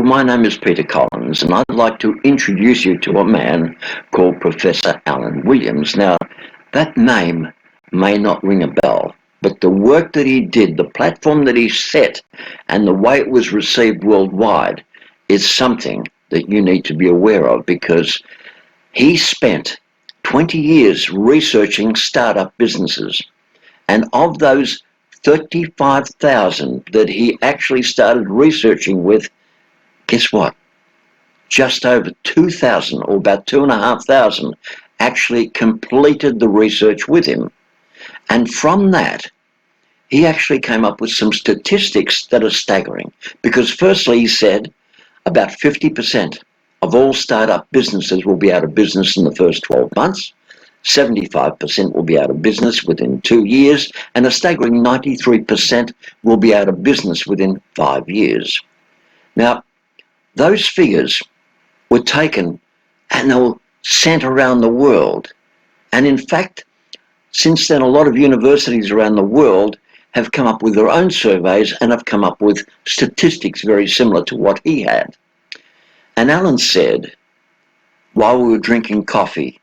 Well, my name is Peter Collins, and I'd like to introduce you to a man called Professor Alan Williams. Now, that name may not ring a bell, but the work that he did, the platform that he set, and the way it was received worldwide is something that you need to be aware of, because he spent 20 years researching startup businesses, and of those 35,000 that he actually started researching with, guess what? Just over 2,000, or about 2,500, actually completed the research with him. And from that, he actually came up with some statistics that are staggering. Because firstly, he said about 50% of all startup businesses will be out of business in the first 12 months. 75% will be out of business within 2 years, and a staggering 93% will be out of business within 5 years. Now, those figures were taken and they were sent around the world. And in fact, since then, a lot of universities around the world have come up with their own surveys and have come up with statistics very similar to what he had. And Alan said, while we were drinking coffee,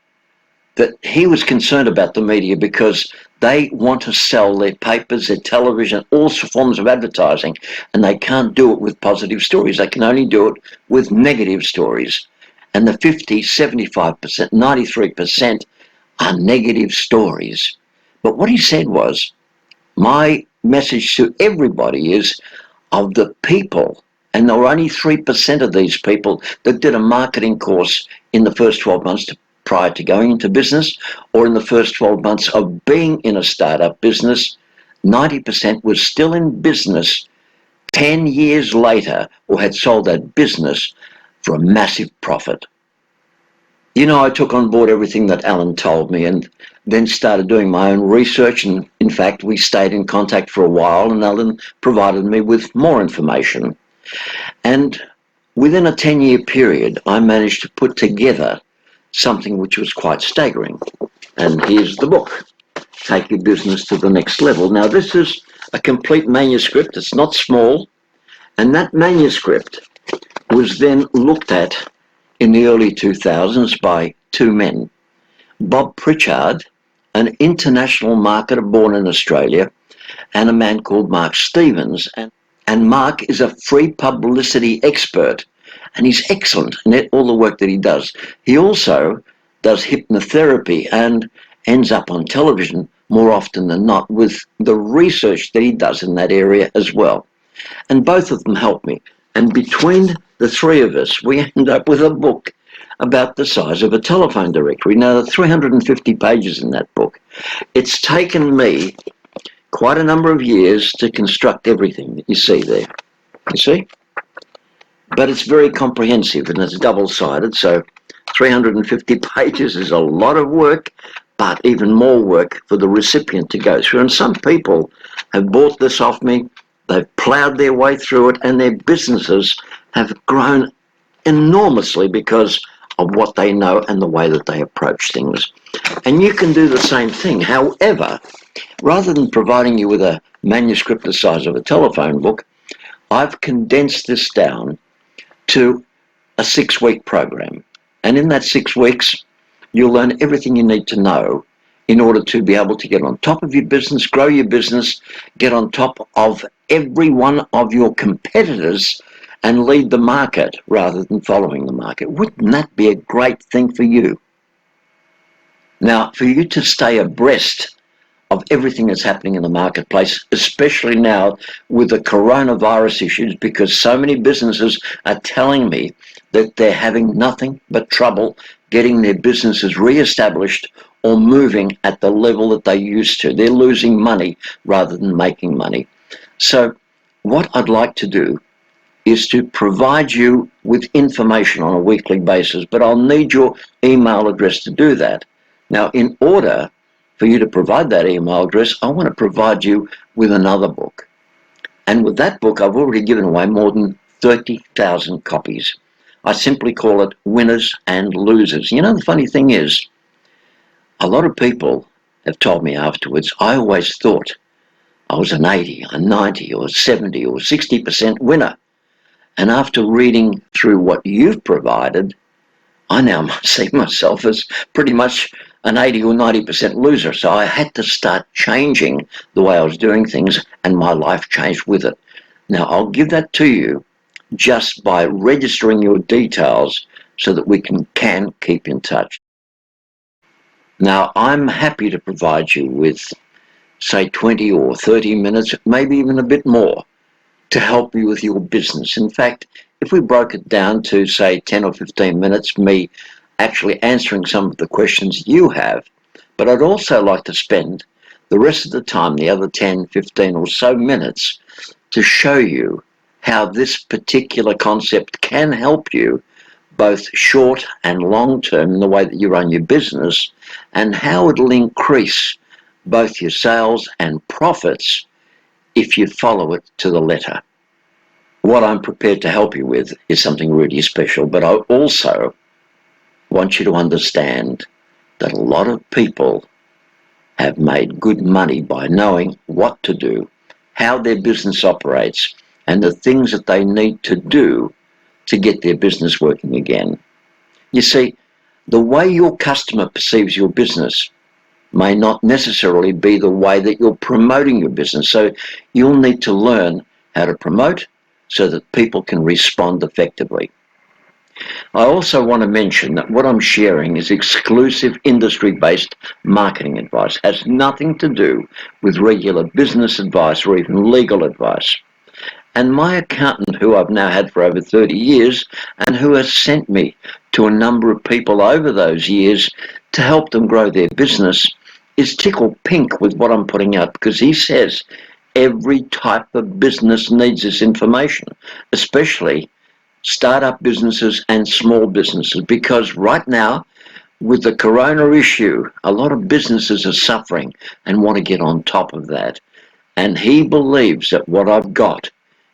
that he was concerned about the media because they want to sell their papers, their television, all forms of advertising, and they can't do it with positive stories. They can only do it with negative stories. And the 50, 75%, 93% are negative stories. But what he said was, my message to everybody is, of the people, and there were only 3% of these people that did a marketing course in the first 12 months prior to going into business, or in the first 12 months of being in a startup business. 90% was still in business 10 years later, or had sold that business for a massive profit. You know, I took on board everything that Alan told me and then started doing my own research. And in fact, we stayed in contact for a while, and Alan provided me with more information. And within a 10-year period, I managed to put together something which was quite staggering. And here's the book, Take Your Business to the Next Level. Now, this is a complete manuscript. It's not small. And that manuscript was then looked at in the early 2000s by two men, Bob Pritchard, an international marketer born in Australia, and a man called Mark Stevens. And Mark is a free publicity expert, and he's excellent in all the work that he does. He also does hypnotherapy and ends up on television more often than not with the research that he does in that area as well. And both of them help me. And between the three of us, we end up with a book about the size of a telephone directory. Now, there are 350 pages in that book. It's taken me quite a number of years to construct everything that you see there. You see? But it's very comprehensive, and it's double-sided, so 350 pages is a lot of work, but even more work for the recipient to go through. And some people have bought this off me, they've ploughed their way through it, and their businesses have grown enormously because of what they know and the way that they approach things. And you can do the same thing. However, rather than providing you with a manuscript the size of a telephone book, I've condensed this down to a 6-week program. And in that 6 weeks, you'll learn everything you need to know in order to be able to get on top of your business, grow your business, get on top of every one of your competitors, and lead the market rather than following the market. Wouldn't that be a great thing for you? Now, for you to stay abreast of everything that's happening in the marketplace, especially now with the coronavirus issues, because so many businesses are telling me that they're having nothing but trouble getting their businesses re-established or moving at the level that they used to. They're losing money rather than making money. So what I'd like to do is to provide you with information on a weekly basis, but I'll need your email address to do that. Now, in order for you to provide that email address, I want to provide you with another book. And with that book, I've already given away more than 30,000 copies. I simply call it Winners and Losers. You know, the funny thing is, a lot of people have told me afterwards, I always thought I was an 80, a 90, or 70, or 60% winner. And after reading through what you've provided, I now see myself as pretty much an 80 or 90% loser. So I had to start changing the way I was doing things, and my life changed with it. Now, I'll give that to you just by registering your details so that we can keep in touch. Now, I'm happy to provide you with, say, 20 or 30 minutes, maybe even a bit more, to help you with your business. In fact, if we broke it down to, say, 10 or 15 minutes, me actually answering some of the questions you have, but I'd also like to spend the rest of the time, the other 10, 15 or so minutes, to show you how this particular concept can help you both short and long term in the way that you run your business, and how it'll increase both your sales and profits if you follow it to the letter. What I'm prepared to help you with is something really special, but I also want you to understand that a lot of people have made good money by knowing what to do, how their business operates, and the things that they need to do to get their business working again. You see, the way your customer perceives your business may not necessarily be the way that you're promoting your business. So you'll need to learn how to promote so that people can respond effectively. I also want to mention that what I'm sharing is exclusive industry-based marketing advice. It has nothing to do with regular business advice or even legal advice. And my accountant, who I've now had for over 30 years and who has sent me to a number of people over those years to help them grow their business, is tickled pink with what I'm putting out, because he says every type of business needs this information, especially startup businesses and small businesses, because right now, with the corona issue, a lot of businesses are suffering and want to get on top of that. And he believes that what I've got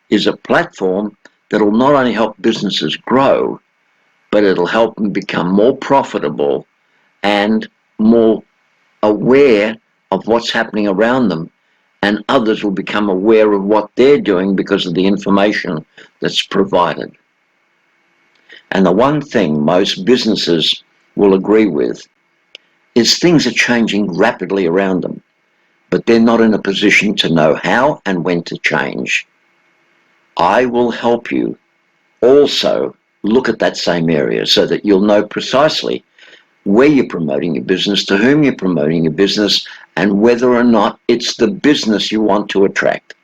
is a platform that will not only help businesses grow, but it'll help them become more profitable and more aware of what's happening around them, and others will become aware of what they're doing because of the information that's provided. And the one thing most businesses will agree with is things are changing rapidly around them, but they're not in a position to know how and when to change. I will help you also look at that same area so that you'll know precisely where you're promoting your business, to whom you're promoting your business, and whether or not it's the business you want to attract.